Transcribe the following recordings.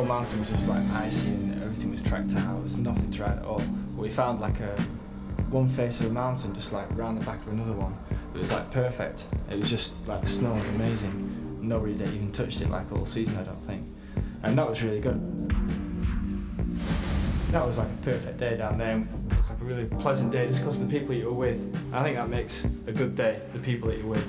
whole mountain was just like icy and everything was tracked out. There was nothing to ride at all. But we found like one face of a mountain just like round the back of another one. It was like perfect. It was just like the snow was amazing. Nobody had even touched it like all season, I don't think. And that was really good. That was like a perfect day down there. It was like a really pleasant day just because of the people you were with. I think that makes a good day, the people that you're with.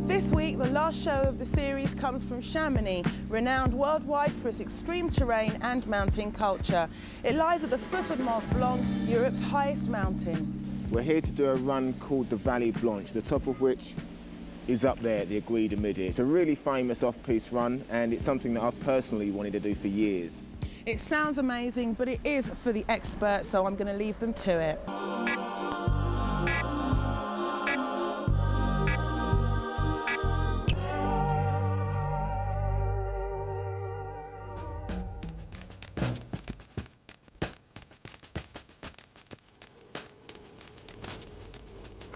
This week, the last show of the series comes from Chamonix, renowned worldwide for its extreme terrain and mountain culture. It lies at the foot of Mont Blanc, Europe's highest mountain. We're here to do a run called the Vallee Blanche, the top of which is up there at the Aiguille du Midi. It's a really famous off-piste run, and it's something that I've personally wanted to do for years. It sounds amazing, but it is for the experts, so I'm going to leave them to it.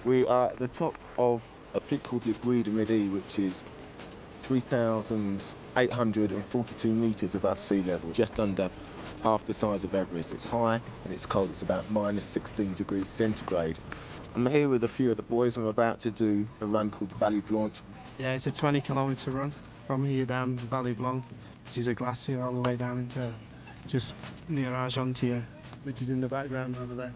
We are at the top of a peak called the Aiguille du Midi, which is 3,842 metres above sea level, just under half the size of Everest. It's high and it's cold. It's about -16 degrees centigrade. I'm here with a few of the boys. I'm about to do a run called the Vallee Blanche. Yeah, it's a 20-kilometre run from here down the Vallee Blanche, which is a glacier all the way down into just near Argentière, which is in the background over there.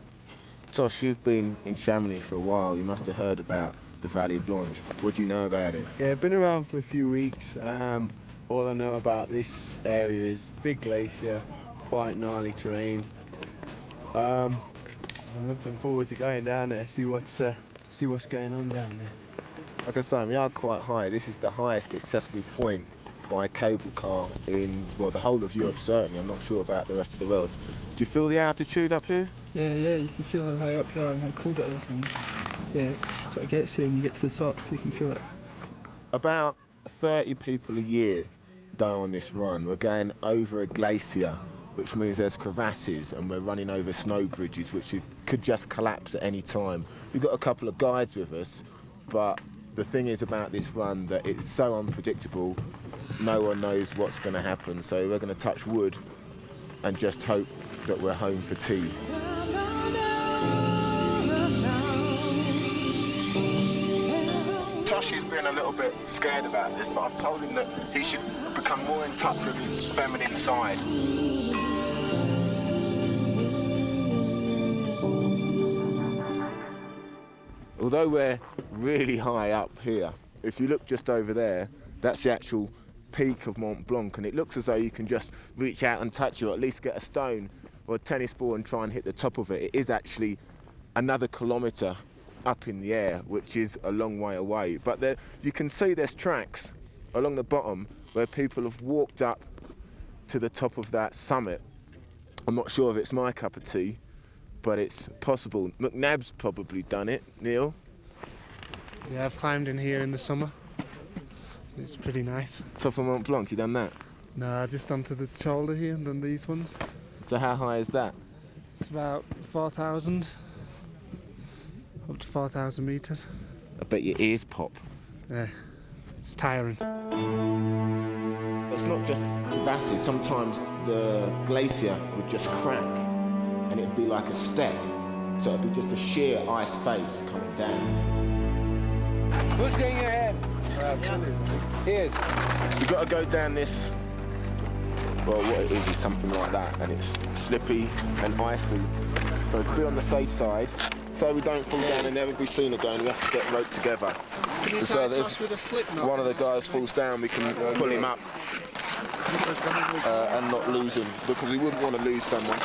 Tosh, you've been in Chamonix for a while. You must have heard about the Vallee Blanche. What do you know about it? Yeah, I've been around for a few weeks. All I know about this area is big glacier, quite gnarly terrain. I'm looking forward to going down there, see what's going on down there. Like I say, we are quite high. This is the highest accessible point by cable car in, well, the whole of Europe certainly. I'm not sure about the rest of the world. Do you feel the altitude up here? Yeah, you can feel how high up you are and how cold it is, and yeah, so it gets you and you get to the top, you can feel it. About 30 people a year die on this run. We're going over a glacier, which means there's crevasses, and we're running over snow bridges, which could just collapse at any time. We've got a couple of guides with us, but the thing is about this run that it's so unpredictable, no one knows what's going to happen, so we're going to touch wood and just hope that we're home for tea. Tosh has been a little bit scared about this, but I've told him that he should become more in touch with his feminine side. Although we're really high up here, if you look just over there, that's the actual peak of Mont Blanc, and it looks as though you can just reach out and touch it, or at least get a stone or a tennis ball and try and hit the top of it. It is actually another kilometre up in the air, which is a long way away. But there, you can see there's tracks along the bottom where people have walked up to the top of that summit. I'm not sure if it's my cup of tea, but it's possible. McNabb's probably done it. Neil? Yeah, I've climbed in here in the summer. It's pretty nice. Top of Mont Blanc, you done that? No, just onto the shoulder here and done these ones. So how high is that? It's about 4,000, up to 4,000 metres. I bet your ears pop. Yeah, it's tiring. It's not just crevasses. Sometimes the glacier would just crack and it'd be like a step. So it'd be just a sheer ice face coming down. Who's getting your head? Here's. You've got to go down this, well, what it is something like that, and it's slippy and icy. So to be on the safe side, so we don't fall down and never be seen again, we have to get roped together. So that if one of the guys falls down, we can pull him up and not lose him, because we wouldn't want to lose someone.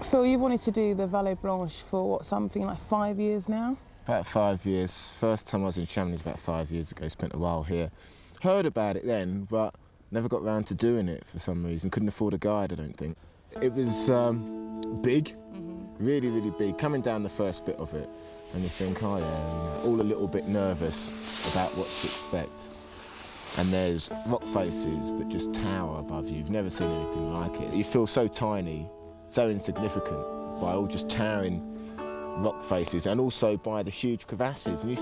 Phil, you've wanted to do the Vallee Blanche for what, something like 5 years now? About 5 years. First time I was in Chamonix about 5 years ago, spent a while here. Heard about it then, but never got round to doing it for some reason. Couldn't afford a guide, I don't think. It was big, really, really big. Coming down the first bit of it, and you think, oh yeah, you know, all a little bit nervous about what to expect. And there's rock faces that just tower above you. You've never seen anything like it. You feel so tiny, so insignificant by all just towering rock faces, and also by the huge crevasses. And you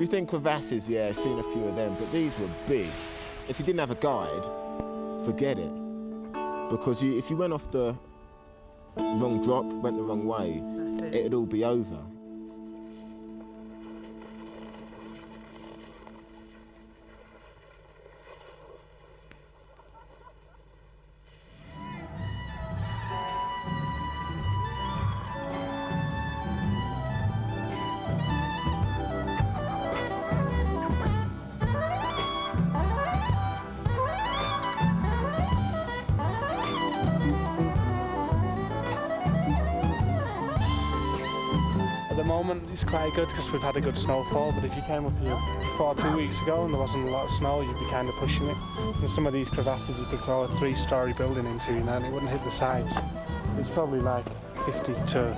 think crevasses, yeah, I've seen a few of them, but these were big. If you didn't have a guide, forget it. Because if you went off the wrong drop, went the wrong way, it'd all be over. At the moment it's quite good because we've had a good snowfall, but if you came up here before 2 weeks ago and there wasn't a lot of snow, you'd be kind of pushing it. And some of these crevasses you could throw a 3-storey building into, you know, and it wouldn't hit the sides. It's probably like 50 to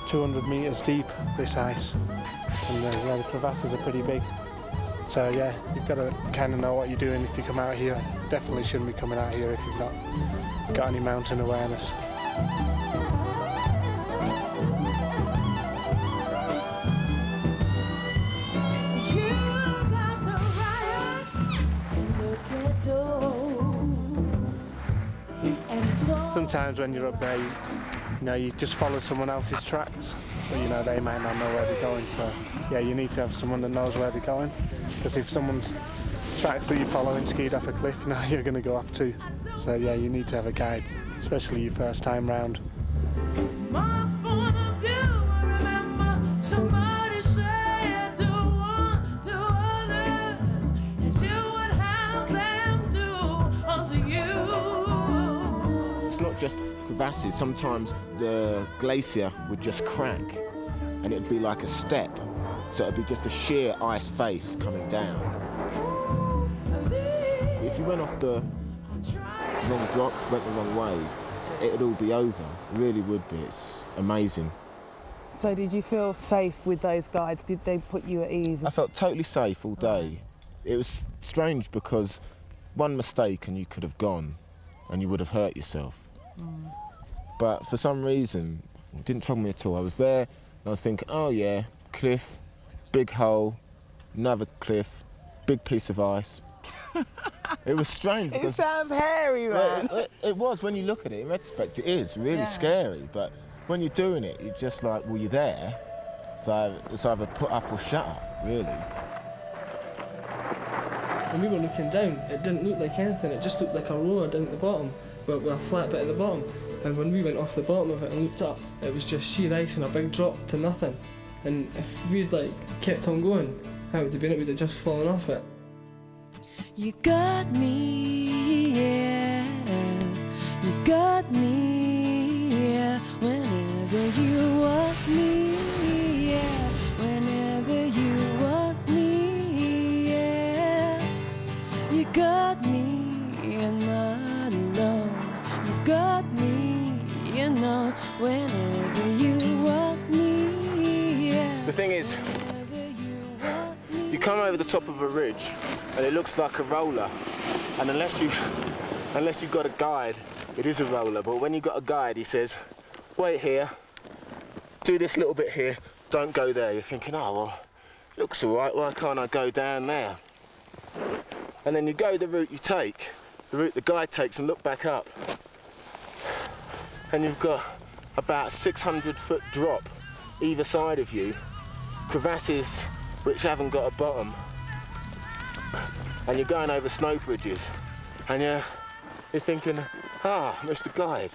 200 metres deep, this ice. And yeah, the crevasses are pretty big. So yeah, you've got to kind of know what you're doing if you come out here. Definitely shouldn't be coming out here if you've not got any mountain awareness. Sometimes when you're up there, you know, you just follow someone else's tracks, but you know, they might not know where they're going, so yeah, you need to have someone that knows where they're going, because if someone's tracks that you're following skied off a cliff, you know, you're going to go off too. So yeah, you need to have a guide, especially your first time round. Just crevasses. Sometimes the glacier would just crack and it'd be like a step, so it'd be just a sheer ice face coming down. If you went off the wrong drop, went the wrong way, it'd all be over. It really would be. It's amazing. So did you feel safe with those guides? Did they put you at ease? I felt totally safe all day. It was strange because one mistake and you could have gone and you would have hurt yourself. But for some reason, it didn't trouble me at all. I was there and I was thinking, oh yeah, cliff, big hole, another cliff, big piece of ice. It was strange because... It sounds hairy, man. It was, when you look at it, in retrospect, it is really scary. But when you're doing it, you're just like, well, you're there. So it's either put up or shut up, really. When we were looking down, it didn't look like anything. It just looked like a roller down at the bottom, with a flat bit at the bottom. And when we went off the bottom of it and looked up, it was just sheer ice and a big drop to nothing. And if we'd like kept on going, how would it have been? It would have just fallen off it. You got me, yeah. You got me, yeah. Whenever you want me, yeah. Whenever you want me, yeah. You got me, and I know. You got me, you know. Whenever you want me, yeah. The thing is, you come over the top of a ridge and it looks like a roller, and unless you've got a guide, it is a roller. But when you've got a guide, he says, wait here, do this little bit here, don't go there. You're thinking, oh well, looks all right, why can't I go down there? And then you go the route you take, the route the guide takes, and look back up, and you've got about a 600-foot drop either side of you, crevasses which haven't got a bottom, and you're going over snow bridges, and you're thinking, ah, Mr. Guide,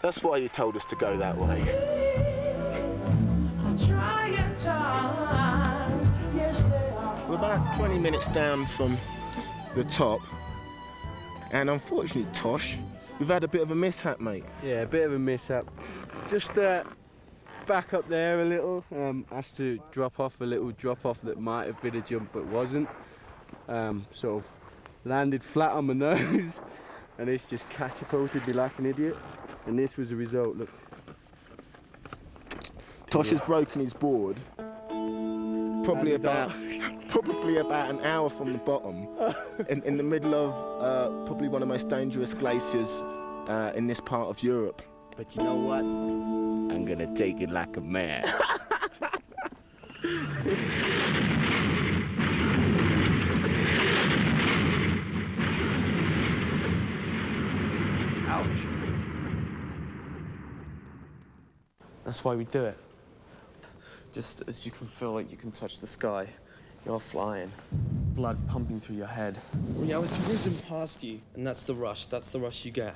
that's why you told us to go that way. We're about 20 minutes down from the top, and unfortunately Tosh We've had a bit of a mishap, mate. Yeah, a bit of a mishap. Just back up there a little. Has to drop off a little drop off that might have been a jump but wasn't. Sort of landed flat on my nose and it's just catapulted me like an idiot. And this was the result, look. Tosh has broken his board probably about an hour from the bottom in the middle of probably one of the most dangerous glaciers in this part of Europe. But you know what? I'm gonna take it like a man. Ouch. That's why we do it. Just as you can feel like you can touch the sky, you're flying. Blood pumping through your head. Reality whizzing past you. And that's the rush you get.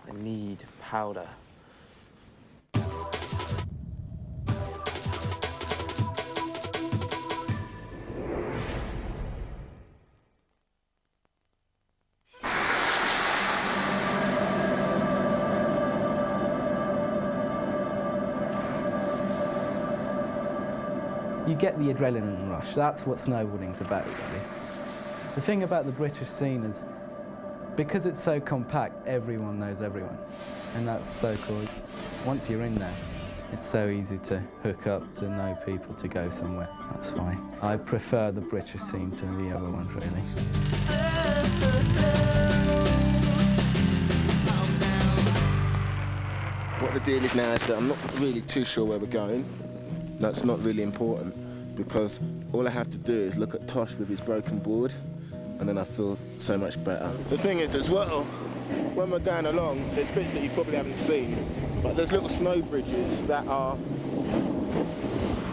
I need powder. You get the adrenaline rush. That's what snowboarding's about, really. The thing about the British scene is, because it's so compact, everyone knows everyone. And that's so cool. Once you're in there, it's so easy to hook up, to know people, to go somewhere. That's why I prefer the British scene to the other ones, really. What the deal is now is that I'm not really too sure where we're going. That's not really important, because all I have to do is look at Tosh with his broken board, and then I feel so much better. The thing is as well, when we're going along, there's bits that you probably haven't seen, but there's little snow bridges that are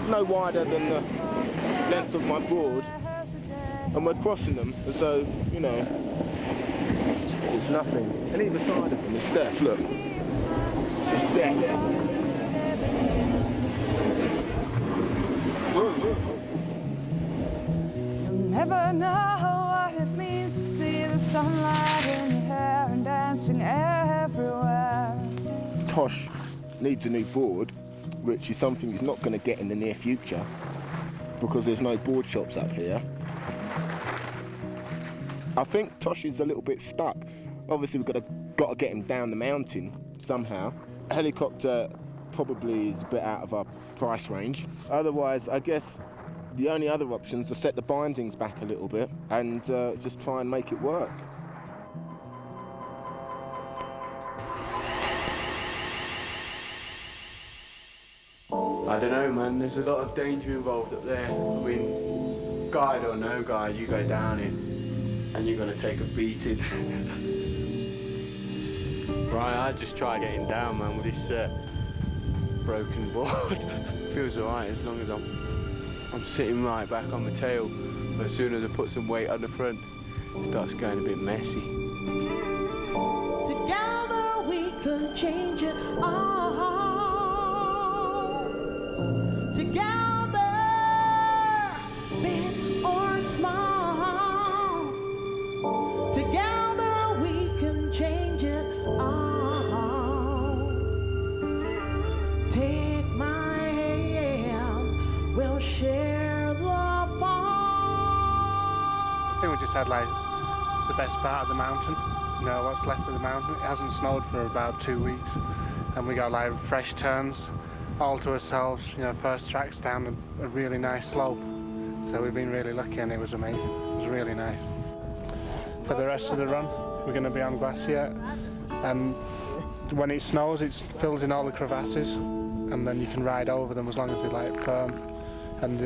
no wider than the length of my board, and we're crossing them as though, you know, it's nothing. And either side of them is death, look. Just death. You'll never know what it means to see the sunlight in your hair and dancing everywhere. Tosh needs a new board, which is something he's not going to get in the near future because there's no board shops up here. I think Tosh is a little bit stuck. Obviously, we've got to get him down the mountain somehow. A helicopter probably is a bit out of our price range. Otherwise, I guess the only other option is to set the bindings back a little bit and just try and make it work. I don't know, man, there's a lot of danger involved up there. I mean, guide or no guide, you go down it and you're gonna take a beating. Right, I just try getting down, man, with this broken board. Feels alright as long as I'm sitting right back on the tail. But as soon as I put some weight on the front, it starts going a bit messy. Together we can change it all. Together, big or small. Together we can change it all. Take my hand, we'll share the bond. I think we just had like the best part of the mountain. You know, what's left of the mountain. It hasn't snowed for about 2 weeks, and we got like fresh turns all to ourselves. You know, first tracks down a really nice slope. So we've been really lucky, and it was amazing. It was really nice. For the rest of the run, we're going to be on glacier, and when it snows, it fills in all the crevasses, and then you can ride over them as long as they're like firm. And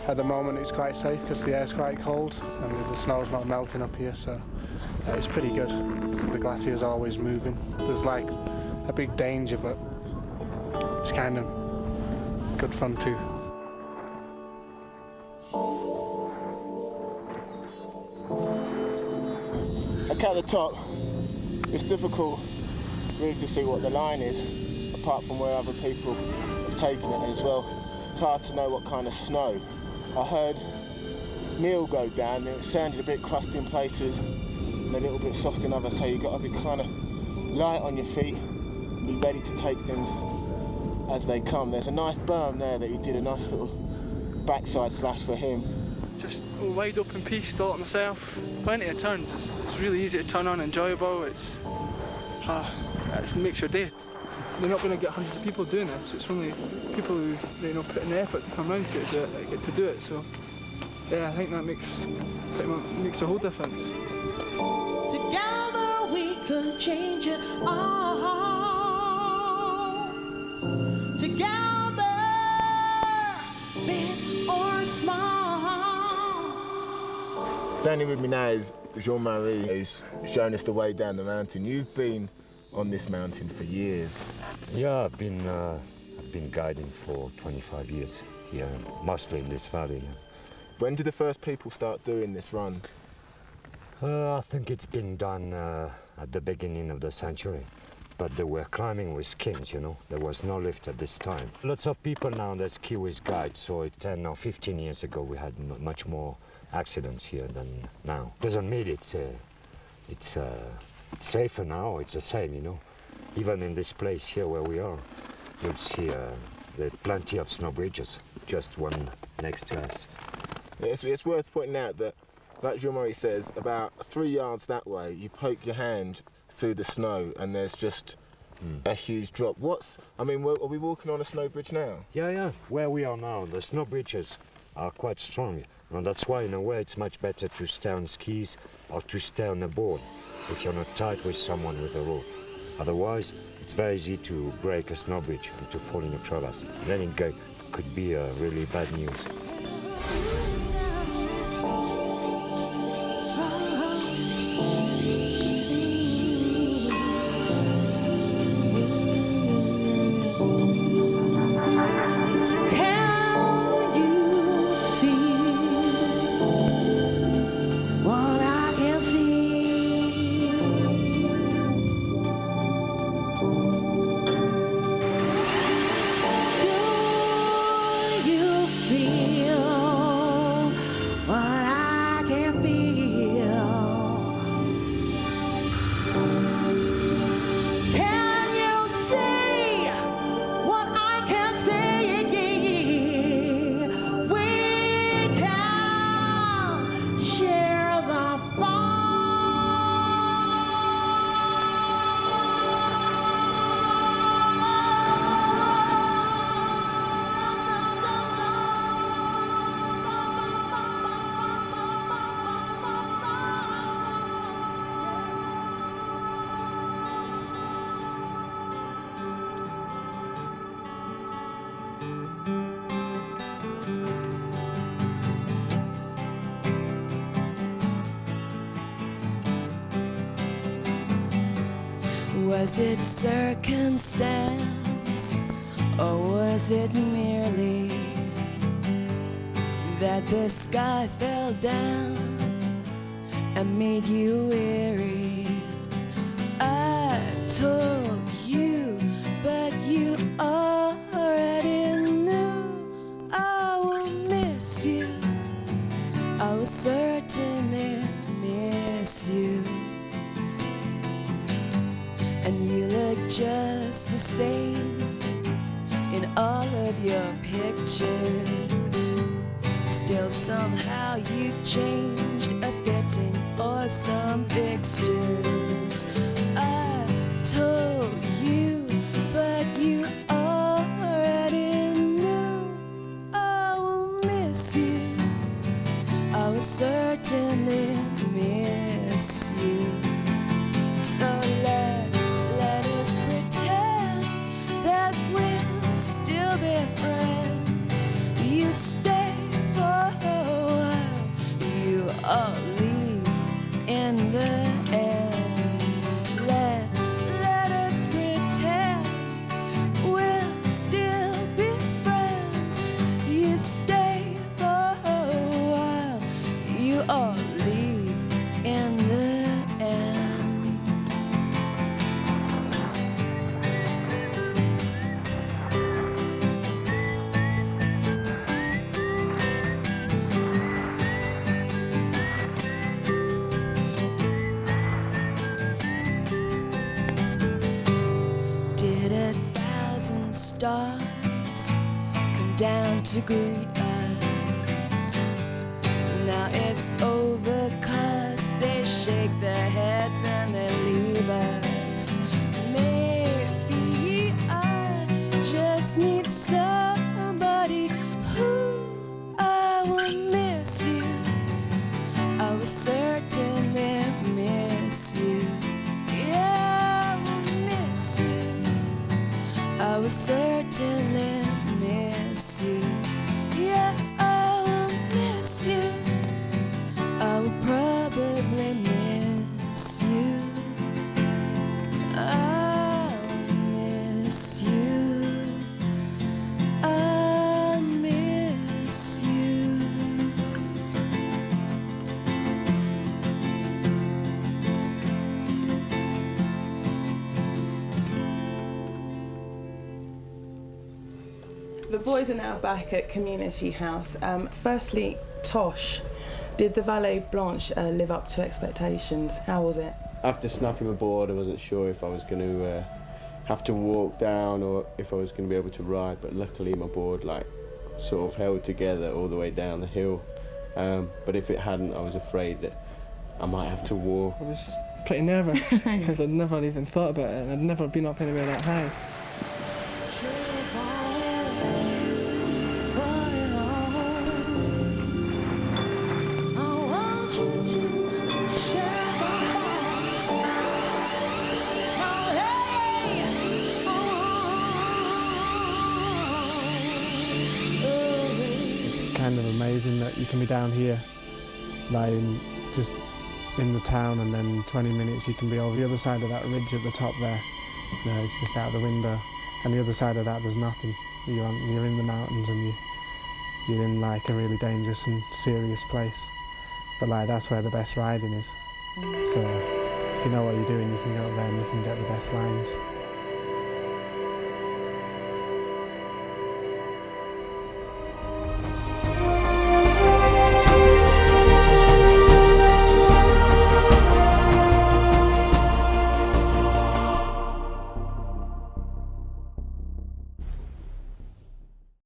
at the moment, it's quite safe because the air's quite cold, and the snow's not melting up here, so it's pretty good. The glacier's always moving. There's like a big danger, but it's kind of good fun too. Look at the top. It's difficult really to see what the line is, apart from where other people have taken it as well. It's hard to know what kind of snow. I heard meal go down, and it sounded a bit crusty in places, and a little bit soft in others, so you've got to be kind of light on your feet, be ready to take things as they come. There's a nice berm there that he did a nice little backside slash for him. Just wide open piece, still up myself. Plenty of turns. It's really easy to turn on, enjoyable. It makes your day. You're not going to get hundreds of people doing this. It's only people who put in the effort to come round to do it that get to do it. So yeah, I think that makes a whole difference. Together we could change it all. Together, big or small. Standing with me now is Jean-Marie, who's shown us the way down the mountain. You've been on this mountain for years. Yeah, I've been guiding for 25 years here, mostly in this valley. When did the first people start doing this run? I think it's been done at the beginning of the century, but they were climbing with skins, There was no lift at this time. Lots of people now, they ski with guides, so 10 or 15 years ago we had much more accidents here than now. Doesn't mean it's safer now, it's the same, Even in this place here where we are, you'll see there are plenty of snow bridges, just one next to us. It's worth pointing out that, like Jean-Marie says, about 3 yards that way, you poke your hand through the snow and there's just a huge drop. Are we walking on a snow bridge now? Yeah, where we are now, the snow bridges are quite strong. And that's why, in a way, it's much better to stay on skis or to stay on a board if you're not tight with someone with a rope. Otherwise, it's very easy to break a snow bridge and to fall in a crevasse. Then it could be really bad news. Was it circumstance, or was it merely that the sky fell down and made you weary? I told you, but you already knew I will miss you. I will certainly miss you. And you look just the same in all of your pictures. Still somehow you changed a fitting or some fixtures. I told you, but you already knew I will miss you. I will certainly miss you. So let us pretend that we'll still be friends. You stay for a while, you all leave in the end. Let us pretend we'll still be friends. You stay for a while, you all leave in the end. stars come down to greet us. Now it's over 'cause they shake their heads and they leave us. Maybe I just need somebody who I will miss you. I will certainly miss you. Yeah, I will miss you. I will certainly miss you. Yeah, I will miss you. I will probably miss you. I'll miss you. I'll miss you. The boys are now back at Community House. Firstly, Tosh, did the Vallee Blanche live up to expectations? How was it? After snapping my board, I wasn't sure if I was going to have to walk down or if I was going to be able to ride, but luckily my board sort of held together all the way down the hill. But if it hadn't, I was afraid that I might have to walk. I was pretty nervous because I'd never even thought about it and I'd never been up anywhere that high. Kind of amazing that you can be down here, just in the town, and then 20 minutes you can be over the other side of that ridge at the top there. It's just out the window, and the other side of that there's nothing. You're in the mountains and you're in a really dangerous and serious place. But that's where the best riding is. So if you know what you're doing, you can go up there and you can get the best lines.